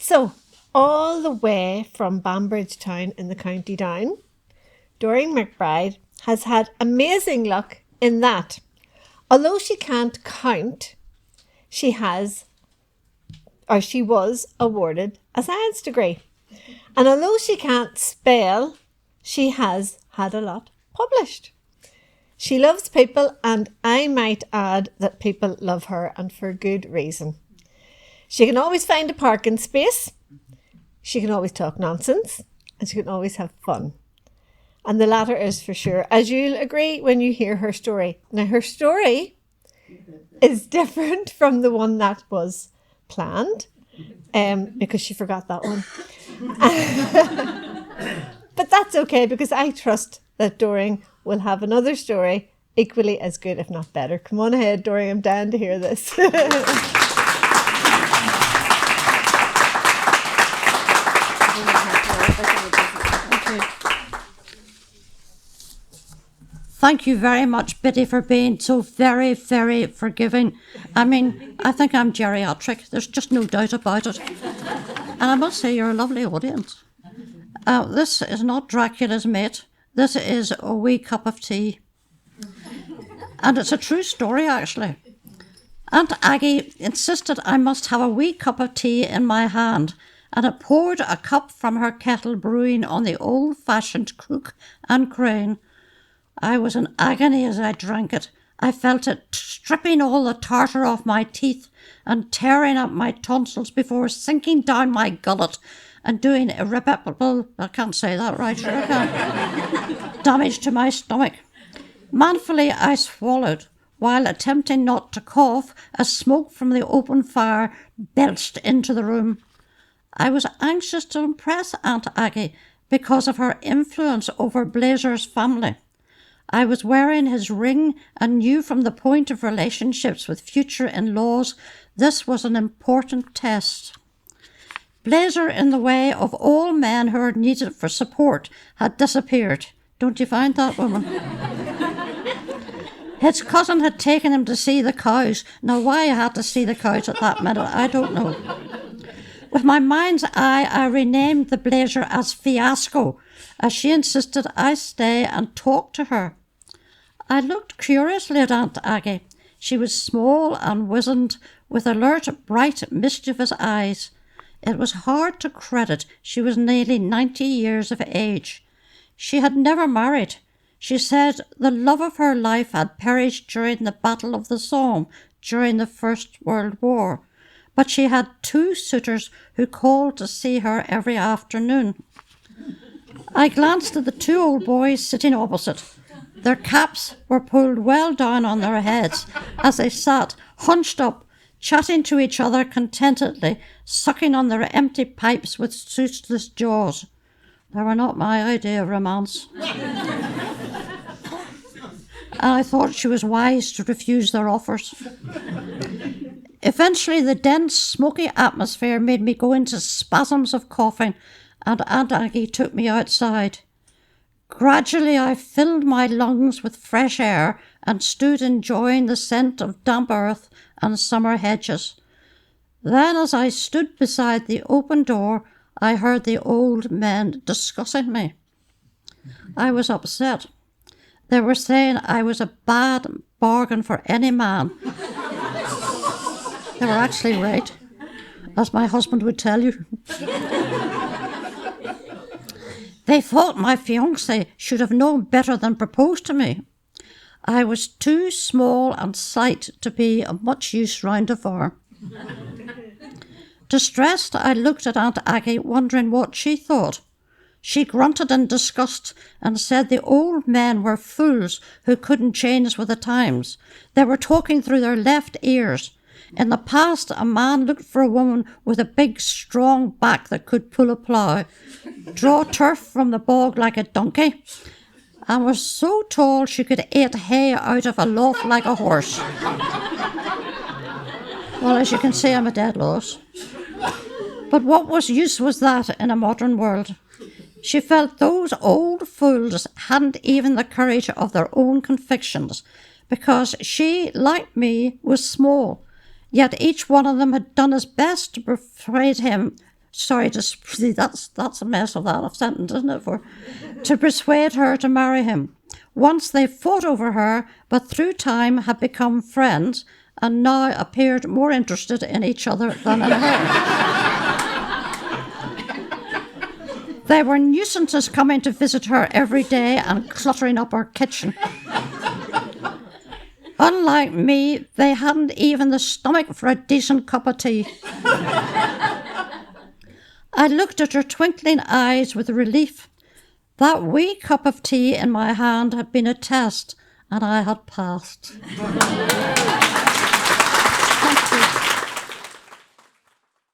So, all the way from Banbridge Town in the County Down, Doreen Mc Bride has had amazing luck in that, although she can't count, she was awarded a science degree. And although she can't spell, she has had a lot published. She loves people, and I might add that people love her, and for good reason. She can always find a parking space, she can always talk nonsense, and she can always have fun. And the latter is for sure, as you'll agree when you hear her story. Now, her story is different from the one that was planned, because she forgot that one. But that's okay, because I trust that Doreen will have another story equally as good, if not better. Come on ahead, Doreen, I'm down to hear this. Thank you very much, Biddy, for being so very, very forgiving. I mean, I think I'm geriatric. There's just no doubt about it. And I must say, you're a lovely audience. This is not Dracula's mate. This is a wee cup of tea. And it's a true story, actually. Aunt Aggie insisted I must have a wee cup of tea in my hand, and it poured a cup from her kettle brewing on the old-fashioned crook and crane. I was in agony as I drank it. I felt it stripping all the tartar off my teeth and tearing up my tonsils before sinking down my gullet and doing irreparable, I can't say that right, sure I can, damage to my stomach. Manfully I swallowed, while attempting not to cough as smoke from the open fire belched into the room. I was anxious to impress Aunt Aggie because of her influence over Blazer's family. I was wearing his ring and knew from the point of relationships with future in-laws this was an important test. Blazer, in the way of all men who are needed for support, had disappeared. Don't you find that, woman? His cousin had taken him to see the cows. Now, why I had to see the cows at that minute, I don't know. With my mind's eye, I renamed the Blazer as Fiasco, as she insisted I stay and talk to her. I looked curiously at Aunt Aggie. She was small and wizened, with alert, bright, mischievous eyes. It was hard to credit she was nearly 90 years of age. She had never married. She said the love of her life had perished during the Battle of the Somme during the First World War, but she had 2 suitors who called to see her every afternoon. I glanced at the 2 old boys sitting opposite. Their caps were pulled well down on their heads as they sat hunched up, chatting to each other contentedly, sucking on their empty pipes with toothless jaws. They were not my idea of romance. And I thought she was wise to refuse their offers. Eventually, the dense, smoky atmosphere made me go into spasms of coughing, and Aunt Aggie took me outside. Gradually, I filled my lungs with fresh air and stood enjoying the scent of damp earth and summer hedges. Then, as I stood beside the open door, I heard the old men discussing me. I was upset. They were saying I was a bad bargain for any man. They were actually right, as my husband would tell you. They thought my fiancé should have known better than propose to me. I was too small and slight to be of much use round a farm. Distressed, I looked at Aunt Aggie, wondering what she thought. She grunted in disgust and said the old men were fools who couldn't change with the times. They were talking through their left ears. In the past, a man looked for a woman with a big, strong back that could pull a plough, draw turf from the bog like a donkey, and was so tall she could eat hay out of a loaf like a horse. Well, as you can see, I'm a dead loss. But what use was that in a modern world? She felt those old fools hadn't even the courage of their own convictions, because she, like me, was small. Yet each one of them had done his best to persuade him sorry, see, that's a mess of that of sentence, isn't it? To persuade her to marry him. Once they fought over her, but through time had become friends and now appeared more interested in each other than in her. They were nuisances coming to visit her every day and cluttering up her kitchen. Unlike me, they hadn't even the stomach for a decent cup of tea. I looked at her twinkling eyes with relief. That wee cup of tea in my hand had been a test, and I had passed.